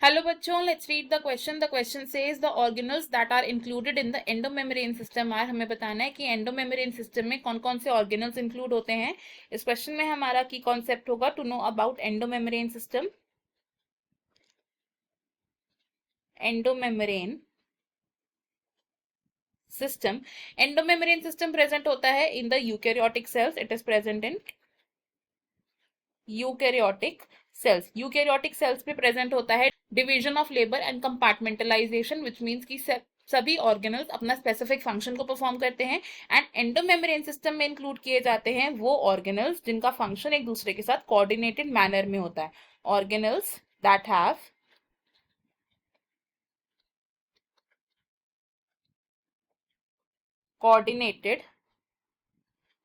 Hello बच्चों, let's read the question. The question says the organelles that are included in the endomembrane system are, हमें बताना है कि endomembrane system में कौन कौन से organelles include होते हैं. इस question में हमारा की concept होगा to know about endomembrane system. Endomembrane system. Endomembrane system present होता है in the eukaryotic cells. It is present in eukaryotic cells. Eukaryotic cells पे प्रेजेंट होता है division of labour and compartmentalisation, which means कि सभी organelles अपना specific function को perform करते हैं. एंड एंडोमेम्ब्रेन सिस्टम में इंक्लूड किए जाते हैं वो ऑर्गेनल्स जिनका फंक्शन एक दूसरे के साथ कोऑर्डिनेटेड मैनर में होता है. Organelles that have coordinated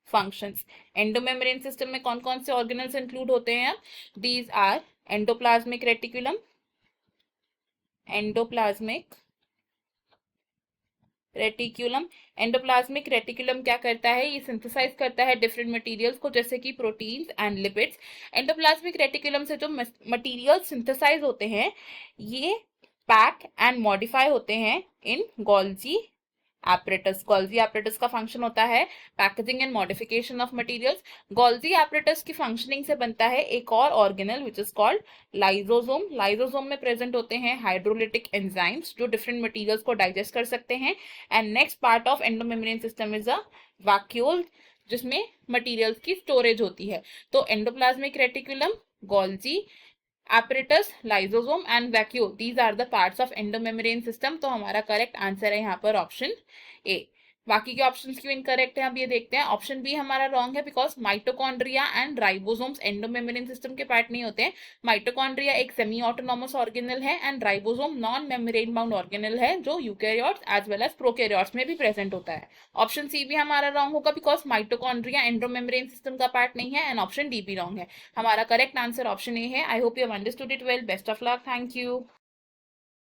functions. Endomembrane system में कौन कौन से ऑर्गेनल्स इंक्लूड होते हैं? These are endoplasmic reticulum. Endoplasmic reticulum. Endoplasmic reticulum क्या करता है? ये सिंथेसाइज करता है डिफरेंट मटेरियल्स को, जैसे कि proteins and lipids. Endoplasmic reticulum से जो मटेरियल सिंथेसाइज होते हैं ये पैक एंड मॉडिफाई होते हैं इन गोल्जी एपरेटस. गोल्जी एपरेटस का फंक्शन होता है packaging and modification of materials. Golgi apparatus की फंक्शनिंग से बनता है एक और organelle which is called lysosome. Lysosome में प्रेजेंट होते हैं हाइड्रोलिटिक एंजाइम्स जो डिफरेंट मटेरियल्स को डाइजेस्ट कर सकते हैं. And next part of endomembrane system is a vacuole जिसमें मटेरियल्स की स्टोरेज होती है. तो endoplasmic reticulum, Golgi apparatus, lysosome and vacuole, these are the parts of endomembrane system. तो हमारा करेक्ट आंसर है यहाँ पर ऑप्शन ए. बाकी के ऑप्शंस क्यों इनकरेक्ट है अब ये देखते हैं. ऑप्शन बी हमारा रॉन्ग है because mitochondria and ribosomes endomembrane system के पार्ट नहीं होते हैं. माइटोकॉन्ड्रिया एक सेमी ऑटोनॉमस ऑर्गेनल है and ribosome non membrane bound organelle है जो eukaryotes as well as prokaryotes में भी प्रेजेंट होता है. ऑप्शन सी भी हमारा रॉन्ग होगा बिकॉज माइटोकॉन्ड्रिया एंडोमेम्ब्रेन सिस्टम का पार्ट नहीं है. एंड ऑप्शन डी भी रॉन्ग है. हमारा करेक्ट आंसर ऑप्शन ए है. I hope you have understood it well. Best of luck. Thank you.